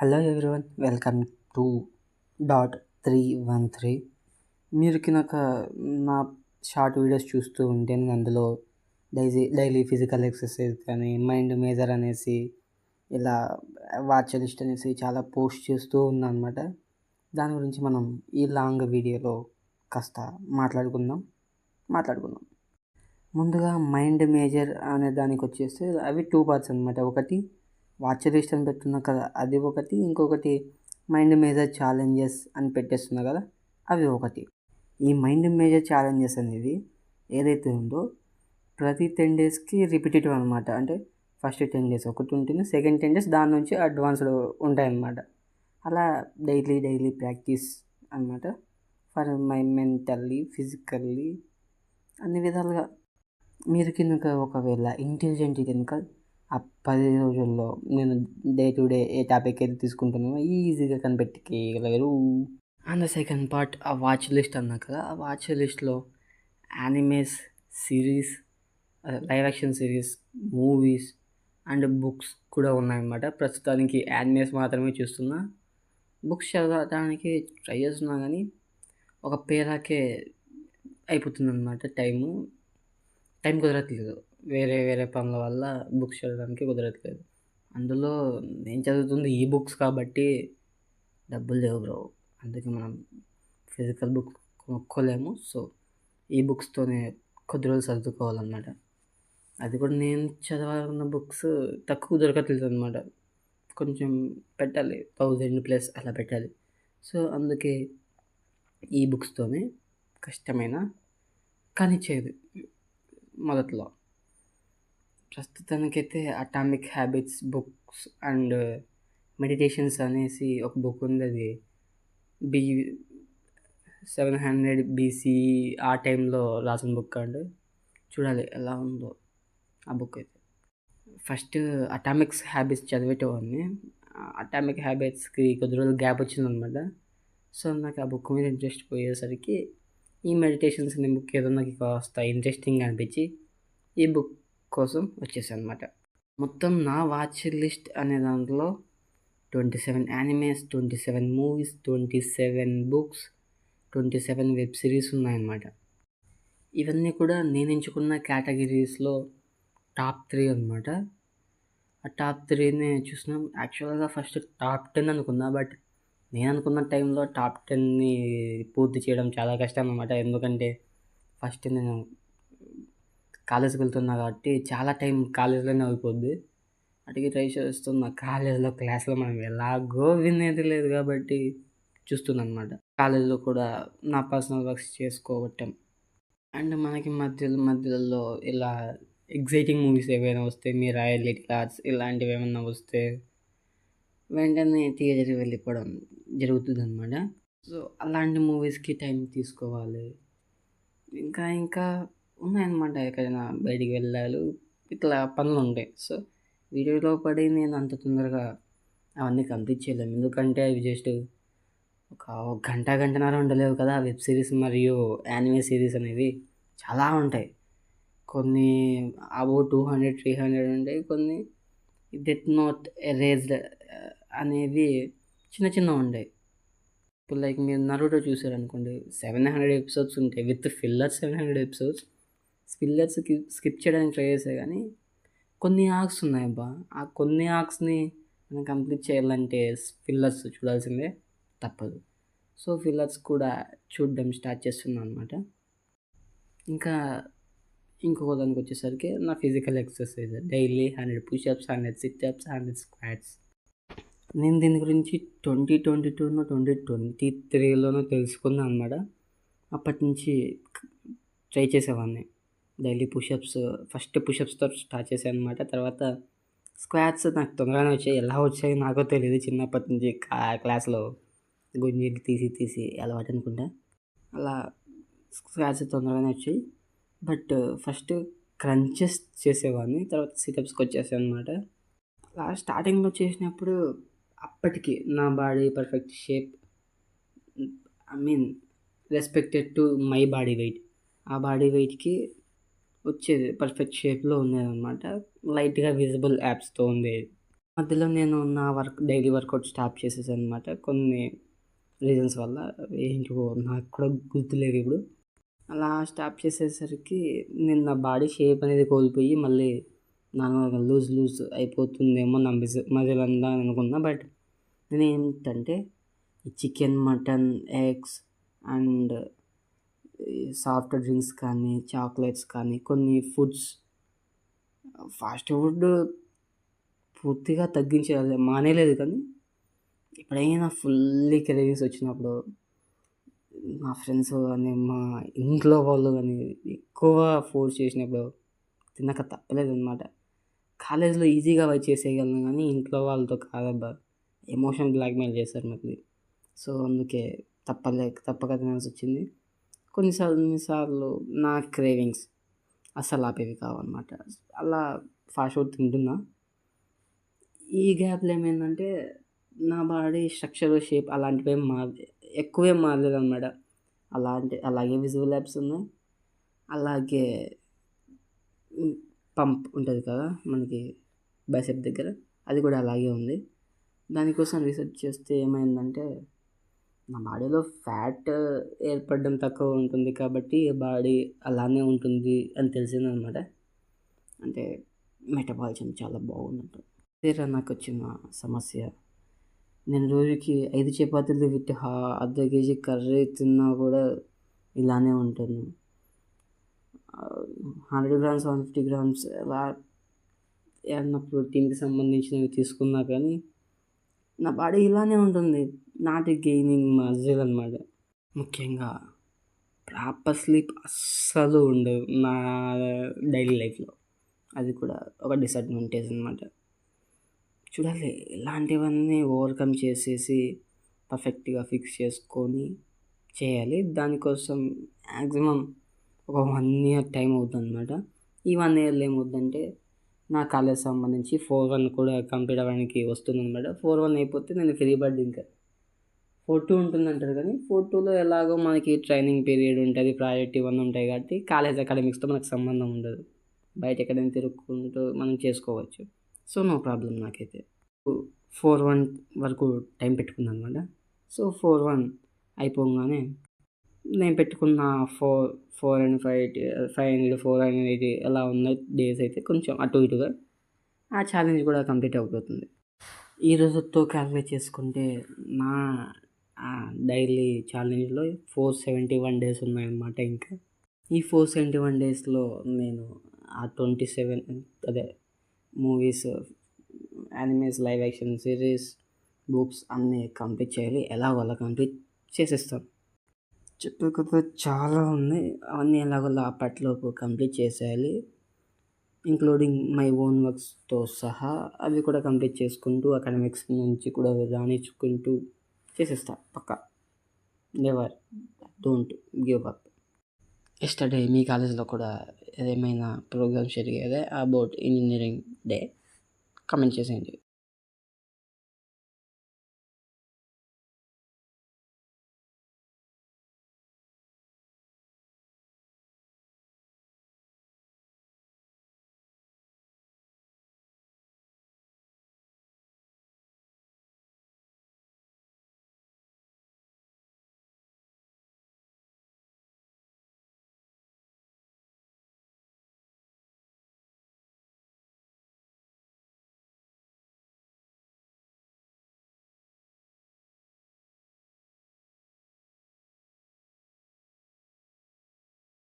Hello everyone, welcome to .313. మీరు కనుక నా షార్ట్ వీడియోస్ చూస్తూ ఉంటే నేను అందులో డైలీ ఫిజికల్ ఎక్సర్సైజ్ కానీ మైండ్ మేజర్ అనేసి ఇలా వాచ్ లిస్ట్ అనేసి చాలా పోస్ట్ చేస్తూ ఉన్నాను అనమాట. దాని గురించి మనం ఈ లాంగ్ వీడియోలో కాస్త మాట్లాడుకుందాం. ముందుగా మైండ్ మేజర్ అనే దానికి వచ్చేస్తే అవి 2 పార్ట్స్ అనమాట. ఒకటి వాచ్ లిస్ట్ అని పెట్టున్నా కదా, అది ఒకటి. ఇంకొకటి మైండ్ మేజర్ ఛాలెంజెస్ అని పెట్టేస్తున్నా కదా, అవి ఒకటి. ఈ మైండ్ మేజర్ ఛాలెంజెస్ అనేది ఏదైతే ఉందో ప్రతి 10 డేస్కి రిపిటేటివ్ అనమాట. అంటే ఫస్ట్ 10 డేస్ ఒకటి ఉంటుంది, సెకండ్ 10 డేస్ దాని నుంచి అడ్వాన్స్డ్ ఉంటాయన్నమాట. అలా డైలీ ప్రాక్టీస్ అనమాట. ఫర్ మై మెంటల్లీ, ఫిజికల్లీ అన్ని విధాలుగా. మీరు కనుక ఒకవేళ ఇంటెలిజెంట్ కనుక ఆ 10 రోజుల్లో నేను day to day A topic అయితే తీసుకుంటున్నానో ఈజీగా కనిపెట్టగలరు. అండ్ ద సెకండ్ పార్ట్ ఆ వాచ్ లిస్ట్ అన్నా కదా, ఆ వాచ్ లిస్ట్లో animes, series, live action series, movies and books కూడా ఉన్నాయన్నమాట. ప్రస్తుతానికి యానిమేస్ మాత్రమే చూస్తున్నా. బుక్స్ చదవడానికి ట్రై చేస్తున్నా కానీ ఒక పేరాకే అయిపోతుందన్నమాట. టైం కుదరట్లేదు. వేరే పనుల వల్ల బుక్స్ చదవడానికి కుదరట్లేదు. అందులో నేను చదువుతుంది ఈ బుక్స్ కాబట్టి డబ్బులు లేవు బ్రో. అందుకే మనం ఫిజికల్ బుక్ కొనుక్కోలేము. సో ఈ బుక్స్తోనే కొద్ది రోజులు సర్దుకోవాలన్నమాట. అది కూడా నేను చదవాలన్న బుక్స్ తక్కువ దొరకట్లేదు అనమాట. కొంచెం పెట్టాలి, 1000+ అలా పెట్టాలి. సో అందుకే ఈ బుక్స్తోనే కష్టమైన కానిచ్చేది మొదట్లో. ప్రస్తుతానికైతే atomic habits books and meditations అనేసి ఒక బుక్ ఉంది. అది 700 BC ఆ టైంలో రాసిన బుక్. అండ్ చూడాలి ఎలా ఉందో ఆ బుక్ అయితే. ఫస్ట్ అటామిక్స్ హ్యాబిట్స్ చదివేటవాడిని. అటామిక్ హ్యాబిట్స్కి కొద్ది రోజులు గ్యాప్ వచ్చిందనమాట. సో నాకు ఆ బుక్ మీద ఇంట్రెస్ట్ పోయేసరికి ఈ మెడిటేషన్స్ అనే బుక్ ఏదో నాకు కాస్త ఇంట్రెస్టింగ్ అనిపించి ఈ బుక్ కోసం వచ్చేసాను అనమాట. మొత్తం నా వాచ్ లిస్ట్ అనే దాంట్లో 27 animes, 27 movies, 27 books, 27 web series ఉన్నాయన్నమాట. ఇవన్నీ కూడా నేను ఎంచుకున్న కేటగిరీస్లో టాప్ 3 అనమాట. ఆ టాప్ 3నే చూసినాం. యాక్చువల్గా ఫస్ట్ టాప్ 10 అనుకున్నా, బట్ నేను అనుకున్న టైంలో టాప్ 10ని పూర్తి చేయడం చాలా కష్టం అనమాట. ఎందుకంటే ఫస్ట్ నేను కాలేజ్కి వెళ్తున్నా కాబట్టి చాలా టైం కాలేజ్లోనే అయిపోద్ది. అటుకి ట్రై చేస్తున్నా. క్లాస్లో మనం ఎలాగో వినేది లేదు కాబట్టి చూస్తున్నాను అనమాట. కాలేజ్లో కూడా నా పర్సనల్ వర్క్స్ చేసుకోవటం అండ్ మనకి మధ్యలో ఇలా ఎగ్జైటింగ్ మూవీస్ ఏవైనా వస్తే, మీ రాయల్ క్లాస్ ఇలాంటివి ఏమైనా వస్తే వెంటనే థియేటర్కి వెళ్ళిపోవడం జరుగుతుంది అనమాట. సో అలాంటి మూవీస్కి టైం తీసుకోవాలి. ఇంకా ఉన్నాయన్నమాట. ఎక్కడైనా బయటికి వెళ్ళాలి, ఇట్లా పనులు ఉంటాయి. సో వీడియోలో పడి నేను అంత తొందరగా అవన్నీ కంప్లీట్ చేయలేము. ఎందుకంటే అవి జస్ట్ ఒక గంటన్నర ఉండలేవు కదా. వెబ్ సిరీస్ మరియు యానిమే సిరీస్ అనేవి చాలా ఉంటాయి. కొన్ని అబౌవ్ 200-300 ఉంటాయి. కొన్ని డెత్ నోట్, ఎరేజ్డ్ అనేవి చిన్న ఉంటాయి. ఇప్పుడు లైక్ మీరు నరుటో చూసారనుకోండి, 700 ఎపిసోడ్స్ ఉంటాయి విత్ ఫిల్లర్స్. 700 ఎపిసోడ్స్ ఫిల్లర్స్కి స్కిప్ చేయడానికి ట్రై చేసే కానీ కొన్ని ఆర్క్స్ ఉన్నాయి అబ్బా. ఆ కొన్ని ఆర్క్స్ని మనం కంప్లీట్ చేయాలంటే ఫిల్లర్స్ చూడాల్సిందే, తప్పదు. సో ఫిల్లర్స్ కూడా చూడడం స్టార్ట్ చేస్తున్నాను అనమాట. ఇంకా ఇంకొక దానికి వచ్చేసరికి నా physical exercise daily 100 push-ups, 100 sit-ups, 100 squats. నేను దీని గురించి 2022 2023 తెలుసుకున్నాను అనమాట. అప్పటి నుంచి ట్రై చేసేవాడిని. డైలీ ఫస్ట్ పుషప్స్తో స్టార్ట్ చేశాను అనమాట. తర్వాత స్క్వాట్స్ నాకు తొందరగానే వచ్చాయి. ఎలా వచ్చాయి నాకో తెలియదు. చిన్నప్పటి నుంచి క్లాస్లో గుంజీలు తీసి అలవాటు అనుకుంటా. అలా స్క్వాట్స్ తొందరగానే వచ్చాయి. బట్ ఫస్ట్ క్రంచెస్ చేసేవాడిని, తర్వాత సిటప్స్కి వచ్చేసాను అనమాట. అలా స్టార్టింగ్లో చేసినప్పుడు అప్పటికి నా body perfect shape, respected to my body weight, ఆ బాడీ వెయిట్కి వచ్చేది, పర్ఫెక్ట్ షేప్లో ఉండేది అనమాట. లైట్గా విజిబుల్ యాప్స్తో ఉండేది. మధ్యలో నేను నా డైలీ వర్కౌట్ స్టాప్ చేసేసాననమాట. కొన్ని రీజన్స్ వల్ల. ఏంటివో నాకు కూడా గుర్తులేవు ఇప్పుడు. అలా స్టాప్ చేసేసరికి నేను నా బాడీ షేప్ అనేది కోల్పోయి మళ్ళీ నార్మల్‌గా లూజ్ అయిపోతుందేమో నా మజిల్ అంతా అని అనుకున్నా. బట్ నేనేంటంటే ఈ చికెన్, మటన్, ఎగ్స్ అండ్ ఈ సాఫ్ట్ డ్రింక్స్ కానీ, చాక్లెట్స్ కానీ కొన్ని ఫుడ్స్ ఫాస్ట్ ఫుడ్ పూర్తిగా తగ్గించేయాలి. మానేయలేదు కానీ ఎప్పుడైనా ఫుల్లీ క్రేవింగ్స్ వచ్చినప్పుడు మా ఫ్రెండ్స్ గానీ, మా ఇంట్లో వాళ్ళు గానీ ఎక్కువ ఫోర్స్ చేసినప్పుడు తినక తప్పలేదనమాట. కాలేజ్‌లో ఈజీగా అవి చేసేయగలను గానీ ఇంట్లో వాళ్ళతో కాదబ్బా! ఎమోషనల్ బ్లాక్‌మెయిల్ చేశారు మళ్ళీ. సో, అందుకే తప్పక తినాల్సొచ్చింది. కొన్నిసార్లు నా క్రేవింగ్స్ అస్సలు ఆపేవి కావనమాట. అలా ఫాస్ట్ ఫుడ్ తింటున్నా. ఈ గ్యాప్‌లో ఏమైందంటే నా బాడీ స్ట్రక్చర్, షేప్ అలాంటివేం ఎక్కువేం మారలేదనమాట. అలాగే విజువల్ యాప్స్ ఉన్నాయి. అలాగే పంప్ ఉంటది కదా! మనకి బైసెప్ దగ్గర. అది కూడా అలాగే ఉంది. దానికోసం రీసెర్చ్ చేస్తే ఏమైందంటే నా బాడీలో ఫ్యాట్ ఏర్పడడం తక్కువ ఉంటుంది కాబట్టి బాడీ అలానే ఉంటుంది అని తెలిసిందనమాట. అంటే మెటబాలిజం చాలా బాగుందంట. ఇదేరా నాకొచ్చిన సమస్య. నేను రోజుకి 5 చపాతీలు విత్ అర్ధ కేజీ కర్రీ తిన్నా కూడా ఇలానే ఉంటుంది. 100 గ్రామ్స్, 150 గ్రామ్స్ అలా ఏమన్నా ప్రోటీన్‌కి సంబంధించినవి తీసుకున్నా కానీ నా బాడీ ఇలానే ఉంటుంది. నాట్ గెయినింగ్ మజిల్ అనమాట. ముఖ్యంగా ప్రాపర్ స్లీప్ అస్సలు ఉండదు నా డైలీ లైఫ్‌లో. అది కూడా ఒక డిసడ్వాంటేజ్ అనమాట. చూడాలి ఇలాంటివన్నీ ఓవర్‌కమ్ చేసేసి పర్ఫెక్ట్‌గా ఫిక్స్ చేసుకొని చేయాలి. దానికోసం మ్యాక్సిమం ఒక 1 ఇయర్ టైం అవుతుందనమాట. ఈ 1 ఇయర్‌లో ఏమవుద్దంటే నా కాలేజ్‌కి సంబంధించి 4-1 కూడా కంప్లీట్ అవ్వడానికి వస్తుందనమాట. 4-1 అయిపోతే నేను ఫ్రీ బర్డ్ ఇంకా. 4-2 ఉంటుందంటారు కానీ 4-2లో ఎలాగో మనకి ట్రైనింగ్ పీరియడ్ ఉంటది. ప్రాజెక్ట్ ఇవన్నీ ఉంటాయి కాబట్టి కాలేజ్ అకాడమిక్స్‌తో మనకు సంబంధం ఉండదు. బయట ఎక్కడైనా తిరుక్కుంటూ మనం చేసుకోవచ్చు. సో, నో ప్రాబ్లమ్ నాకైతే. 4-1 వరకు టైం పెట్టుకున్నాననమాట. సో, 4-1 అయిపోగానే నేను పెట్టుకున్న 500, 480 అలా ఉన్న డేస్ అయితే కొంచెం అటు ఇటుగా ఆ ఛాలెంజ్ కూడా కంప్లీట్ అయిపోతుంది. ఈ రోజుతో క్యాలిక్యులేట్ చేసుకుంటే నా డైలీ ఛాలెంజ్‌లో 471 డేస్ ఉన్నాయన్నమాట ఇంకా. ఈ 471 డేస్‌లో నేను ఆ 27 అదే movies, animes, live action series, books అన్నీ కంప్లీట్ చేయాలి. ఎలాగో అలా కంప్లీట్ చేసేస్తాను. చెప్పే కొద్దీ చాలా ఉన్నాయి. అవన్నీ ఎలాగోలా అప్పట్లోపు కంప్లీట్ చేసేయాలి. ఇంక్లూడింగ్ మై ఓన్ వర్క్స్‌తో సహా అవి కూడా కంప్లీట్ చేసుకుంటూ అకాడమిక్స్ నుంచి కూడా రాణించుకుంటూ చేసేస్తా పక్కా. Never don't give up. Yesterday మీ కాలేజ్‌లో కూడా ఏమైనా ప్రోగ్రామ్స్ జరిగాయా అబౌట్ ఇంజినీరింగ్ డే? కామెంట్ చేసేయండి.